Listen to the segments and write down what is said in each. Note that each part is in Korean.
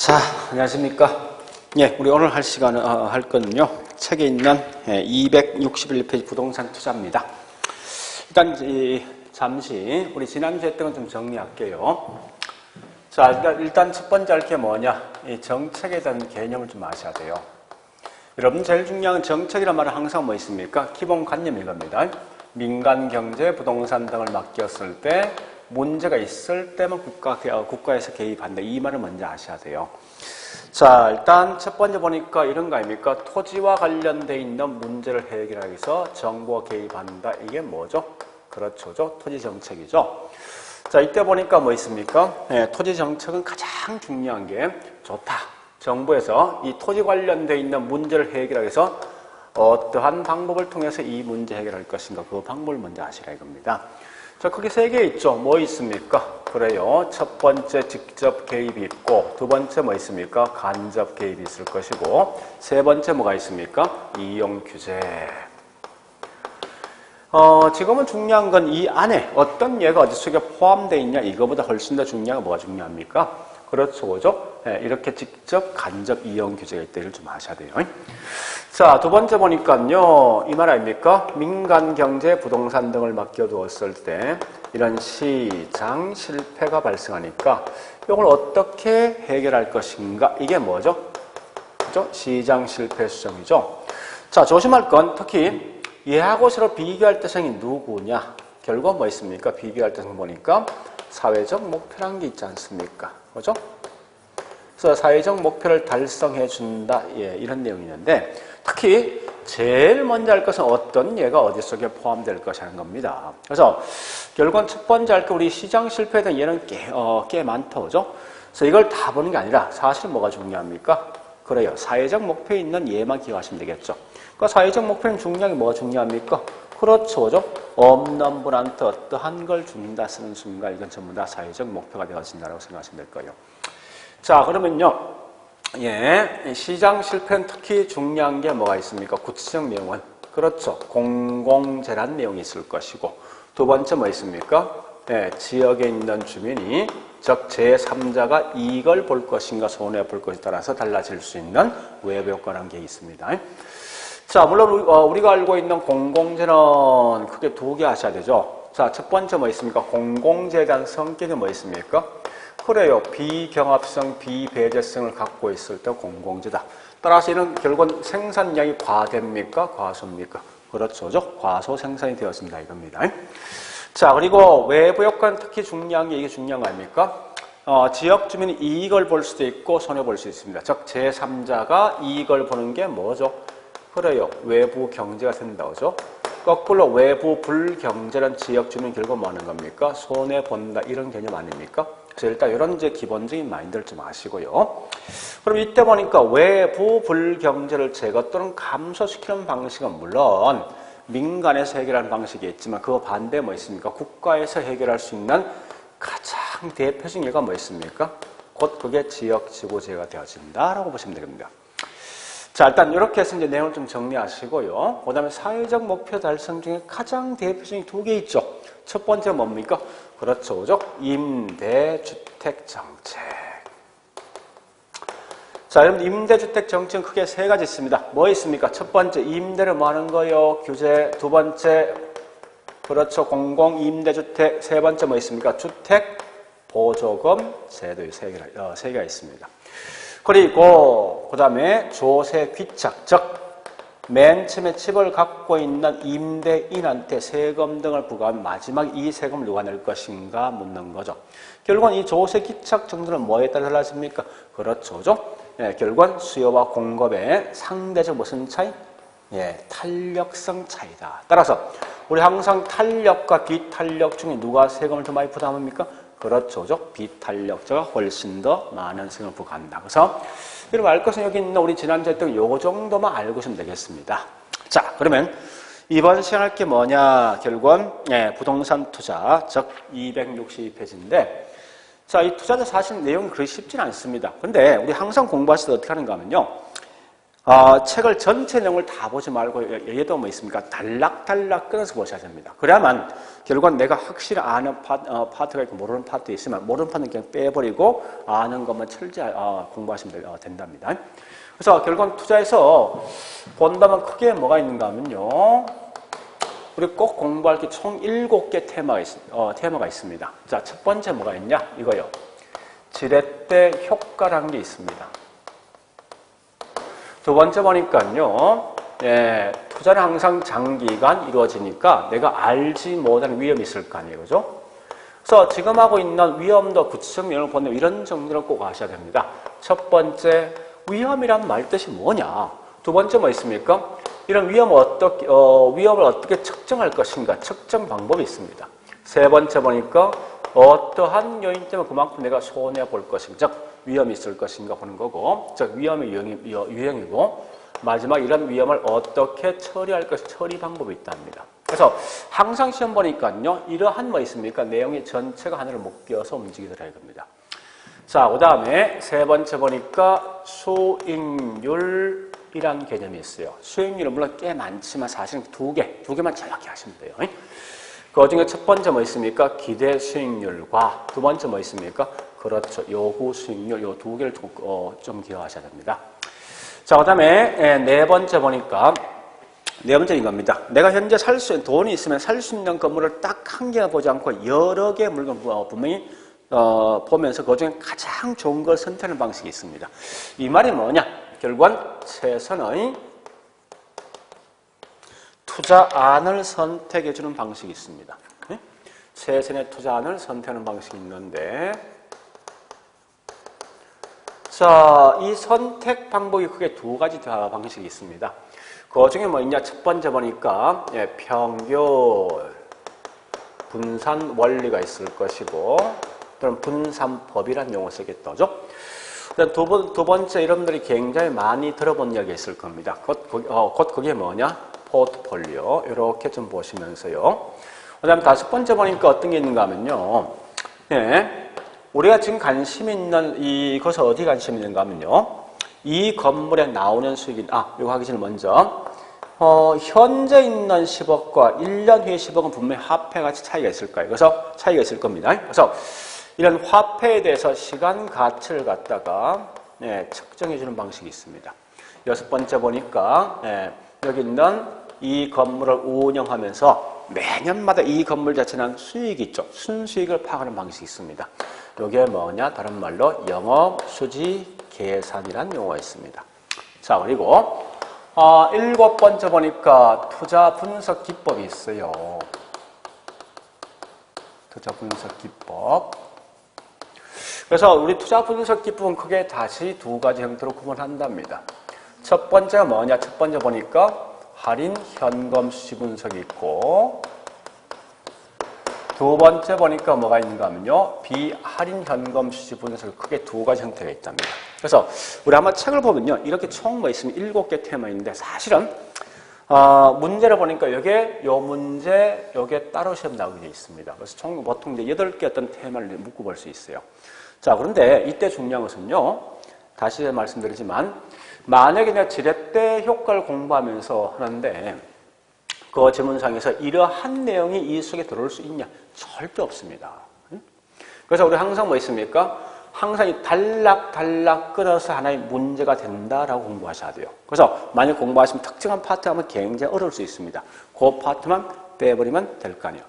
자, 안녕하십니까. 예, 우리 오늘 할 거는요, 책에 있는 261페이지 부동산 투자입니다. 일단, 잠시, 우리 지난주에 했던 건 좀 정리할게요. 자, 일단 첫 번째 할 게 뭐냐. 이 정책에 대한 개념을 좀 아셔야 돼요. 여러분, 제일 중요한 정책이란 말은 항상 뭐 있습니까? 기본관념 이겁니다. 민간 경제, 부동산 등을 맡겼을 때, 문제가 있을 때만 국가에서 개입한다. 이 말을 먼저 아셔야 돼요. 자, 일단 첫 번째 보니까 이런 거 아닙니까? 토지와 관련돼 있는 문제를 해결하기 위해서 정부가 개입한다. 이게 뭐죠? 그렇죠. 토지 정책이죠. 자, 이때 보니까 뭐 있습니까? 네, 토지 정책은 가장 중요한 게 좋다. 정부에서 이 토지 관련돼 있는 문제를 해결하기 위해서 어떠한 방법을 통해서 이 문제 해결할 것인가. 그 방법을 먼저 아시라 이겁니다. 자, 크게 세 개 있죠. 뭐 있습니까? 그래요. 첫 번째 직접 개입이 있고, 두 번째 뭐 있습니까? 간접 개입이 있을 것이고, 세 번째 뭐가 있습니까? 이용 규제. 지금은 중요한 건 이 안에 어떤 예가 어디 속에 포함되어 있냐, 이거보다 훨씬 더 중요한 건 뭐가 중요합니까? 그렇죠. 네, 이렇게 직접 간접 이용 규제가 있다를 좀 아셔야 돼요. 자, 두 번째 보니까요, 이 말 아닙니까? 민간 경제, 부동산 등을 맡겨두었을 때 이런 시장 실패가 발생하니까 이걸 어떻게 해결할 것인가? 이게 뭐죠? 그죠? 시장 실패 수정이죠. 자, 조심할 건 특히 얘하고 서로 비교할 대상이 누구냐? 결과 뭐 있습니까? 비교할 대상 보니까 사회적 목표라는 게 있지 않습니까? 그죠? 그래서 사회적 목표를 달성해 준다. 예, 이런 내용이 있는데 특히 제일 먼저 할 것은 어떤 예가 어디 속에 포함될 것이라는 겁니다. 그래서 결국은 첫 번째 할 게 우리 시장 실패에 대한 예는 꽤 많다. 그죠? 그래서 이걸 다 보는 게 아니라 사실 뭐가 중요합니까? 그래요. 사회적 목표에 있는 예만 기억하시면 되겠죠. 그러니까 사회적 목표는 중요한 게 뭐가 중요합니까? 그렇죠. 없는 분한테 어떠한 걸 준다 쓰는 순간 이건 전부 다 사회적 목표가 되어진다고 생각하시면 될 거예요. 자, 그러면요. 예, 시장 실패는 특히 중요한 게 뭐가 있습니까? 구체적 내용은 그렇죠. 공공재란 내용이 있을 것이고 두 번째 뭐 있습니까? 예, 지역에 있는 주민이 즉 제3자가 이익을 볼 것인가 손해 볼 것에 따라서 달라질 수 있는 외부 효과라는 게 있습니다. 자, 물론 우리가 알고 있는 공공재는 크게 두 개 하셔야 되죠. 자, 첫 번째 뭐 있습니까? 공공재에 대한 성격이 뭐 있습니까? 그래요. 비경합성, 비배제성을 갖고 있을 때 공공재다. 따라서 이는 결국은 생산량이 과대입니까? 과소입니까? 그렇죠. 과소 생산이 되었습니다. 이겁니다. 자, 그리고 외부 효과는 특히 중요한 게 이게 중요한 거 아닙니까? 지역 주민이 이익을 볼 수도 있고 손해 볼 수 있습니다. 즉 제3자가 이익을 보는 게 뭐죠? 그래요. 외부 경제가 된다고 하죠. 거꾸로 외부 불경제는 지역 주민 결국 뭐 하는 겁니까? 손해 본다 이런 개념 아닙니까? 그래서 일단 이런 이제 기본적인 마인드를 좀 아시고요. 그럼 이때 보니까 외부 불경제를 제거 또는 감소시키는 방식은 물론 민간에서 해결하는 방식이 있지만 그 반대에 뭐 있습니까? 국가에서 해결할 수 있는 가장 대표적인 예가 뭐 있습니까? 곧 그게 지역지구제가 되어진다라고 보시면 됩니다. 자, 일단 이렇게 해서 이제 내용을 좀 정리하시고요. 그 다음에 사회적 목표 달성 중에 가장 대표적인 두 개 있죠. 첫 번째 뭡니까? 그렇죠. 임대주택 정책. 자, 여러분 임대주택 정책은 크게 세 가지 있습니다. 뭐 있습니까? 첫 번째 임대를 뭐 하는 거요? 규제. 두 번째 그렇죠. 공공임대주택. 세 번째 뭐 있습니까? 주택보조금 제도 세 개가 있습니다. 그리고 그 다음에 조세 귀착, 즉 맨 처음에 집을 갖고 있는 임대인한테 세금 등을 부과하면 마지막 이 세금을 누가 낼 것인가 묻는 거죠. 결국은 이 조세 귀착 정도는 뭐에 따라 달라집니까? 그렇죠. 예, 결국은 수요와 공급의 상대적 무슨 차이? 예, 탄력성 차이다. 따라서 우리 항상 탄력과 비탄력 중에 누가 세금을 더 많이 부담합니까? 그렇죠. 비탄력자가 훨씬 더 많은 세금을 부과한다. 그래서 여러분 알 것은 여기 있는 우리 지난주에 했던 요 정도만 알고 있으면 되겠습니다. 자, 그러면 이번 시간 할 게 뭐냐? 결국은 예, 부동산 투자, 즉 262페이지인데 자, 이 투자도 사실 내용이 그리 쉽지는 않습니다. 근데 우리 항상 공부하실 때 어떻게 하는가 하면요. 책을 전체 내용을 다 보지 말고 얘도 뭐 있습니까? 단락단락 끊어서 보셔야 됩니다. 그래야만 결국은 내가 확실히 아는 파트가 있고 모르는 파트 있으면 모르는 파트는 그냥 빼버리고 아는 것만 철저히 공부하시면 된답니다. 그래서 결국은 투자에서 본다면 크게 뭐가 있는가 하면요. 우리 꼭 공부할 게 총 7개 테마가 있습니다. 자, 첫 번째 뭐가 있냐? 이거요. 지렛대 효과라는 게 있습니다. 두 번째 보니까요. 투자는 항상 장기간 이루어지니까 내가 알지 못하는 위험이 있을 거 아니에요. 그죠? 그래서 지금 하고 있는 위험도 구체적 내용을 보면 이런 정리를 꼭 하셔야 됩니다. 첫 번째, 위험이란 말 뜻이 뭐냐? 두 번째 뭐 있습니까? 이런 위험을 어떻게 측정할 것인가? 측정 방법이 있습니다. 세 번째 보니까 어떠한 요인 때문에 그만큼 내가 손해볼 것인가? 즉, 위험이 있을 것인가 보는 거고, 즉, 위험의 유형이고, 마지막 이런 위험을 어떻게 처리할 것이 처리 방법이 있답니다. 그래서 항상 시험 보니까요, 이러한 뭐 있습니까? 내용이 전체가 하나를 묶여서 움직이더라 이겁니다. 자, 그 다음에 세 번째 보니까 수익률이란 개념이 있어요. 수익률은 물론 꽤 많지만 사실은 두 개만 정확히 하시면 돼요. 그 중에 첫 번째 뭐 있습니까? 기대 수익률과 두 번째 뭐 있습니까? 그렇죠. 요구 수익률, 요 두 개를 좀 기억하셔야 됩니다. 자, 그 다음에 네 번째 보니까 네 번째 이겁니다. 내가 현재 돈이 있으면 살 수 있는 건물을 딱 한 개나 보지 않고 여러 개의 물건 분명히 보면서 그 중에 가장 좋은 걸 선택하는 방식이 있습니다. 이 말이 뭐냐? 결국은 최선의 투자안을 선택해 주는 방식이 있습니다. 최선의 투자안을 선택하는 방식이 있는데, 자, 이 선택 방법이 크게 두 가지 방식이 있습니다. 그 중에 뭐 있냐? 첫 번째 보니까 평균, 분산 원리가 있을 것이고, 또는 분산법이라는 용어 쓰겠다죠. 두 번째 여러분들이 굉장히 많이 들어본 이야기가 있을 겁니다. 곧 그게 뭐냐? 포트폴리오. 이렇게 좀 보시면서요. 그 다음에 다섯 번째 보니까 어떤 게 있는가 하면요. 우리가 지금 관심 있는 이것은 어디 관심 있는가 하면요. 이 건물에 나오는 수익인, 이거 하기 전에 먼저, 현재 있는 10억과 1년 후의 10억은 분명히 화폐같이 차이가 있을 거예요. 그래서 차이가 있을 겁니다. 그래서 이런 화폐에 대해서 시간 가치를 갖다가 측정해 주는 방식이 있습니다. 여섯 번째 보니까 여기 있는 이 건물을 운영하면서 매년마다 이 건물 자체는 수익이 있죠. 순수익을 파악하는 방식이 있습니다. 이게 뭐냐? 다른 말로 영업수지 계산이라는 용어가 있습니다. 자, 그리고 일곱 번째 보니까 투자 분석 기법이 있어요. 투자 분석 기법. 그래서 우리 투자 분석 기법은 크게 다시 두 가지 형태로 구분한답니다. 첫 번째가 뭐냐? 첫 번째 보니까 할인 현금 수지 분석이 있고, 두 번째 보니까 뭐가 있는가 하면요. 비할인 현금 수지 분석이 크게 두 가지 형태가 있답니다. 그래서 우리 한번 책을 보면요. 이렇게 총 뭐 있으면 7개 테마 있는데 사실은 문제를 보니까 요 문제, 요게 따로 시험 나오게 되어 있습니다. 그래서 총 보통 이제 8개 어떤 테마를 묶어 볼 수 있어요. 자, 그런데 이때 중요한 것은요. 다시 말씀드리지만 만약에 내가 지렛대 효과를 공부하면서 하는데 그 지문상에서 이러한 내용이 이 속에 들어올 수 있냐? 절대 없습니다. 그래서 우리 항상 뭐 있습니까? 항상 이 단락단락 끊어서 하나의 문제가 된다라고 공부하셔야 돼요. 그래서 만약 공부하시면 특정한 파트 하면 굉장히 어려울 수 있습니다. 그 파트만 빼버리면 될 거 아니에요.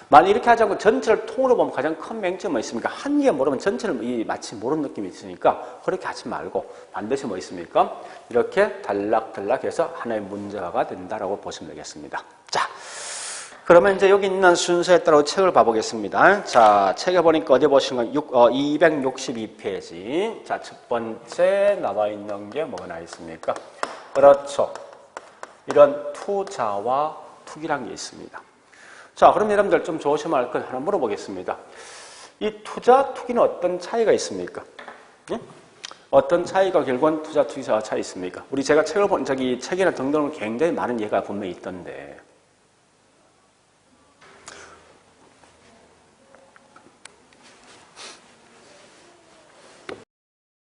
만약 이렇게 하지 않고 전체를 통으로 보면 가장 큰 맹점은 뭐 있습니까? 한 개 모르면 전체를 마치 모르는 느낌이 있으니까 그렇게 하지 말고 반드시 뭐 있습니까? 이렇게 단락단락해서 하나의 문제가 된다라고 보시면 되겠습니다. 자, 그러면 이제 여기 있는 순서에 따라 책을 봐보겠습니다. 자, 책에 보니까 어디 보시면 262페이지. 자, 첫 번째 나와 있는 게 뭐가 나와 있습니까? 그렇죠. 이런 투자와 투기란 게 있습니다. 자, 그럼 여러분들 좀 조심할 건 하나 물어보겠습니다. 이 투자, 투기는 어떤 차이가 있습니까? 예? 어떤 차이가 결국은 투자, 투기와 차이 있습니까? 우리 제가 책을 책이나 등등을 굉장히 많은 예가 분명히 있던데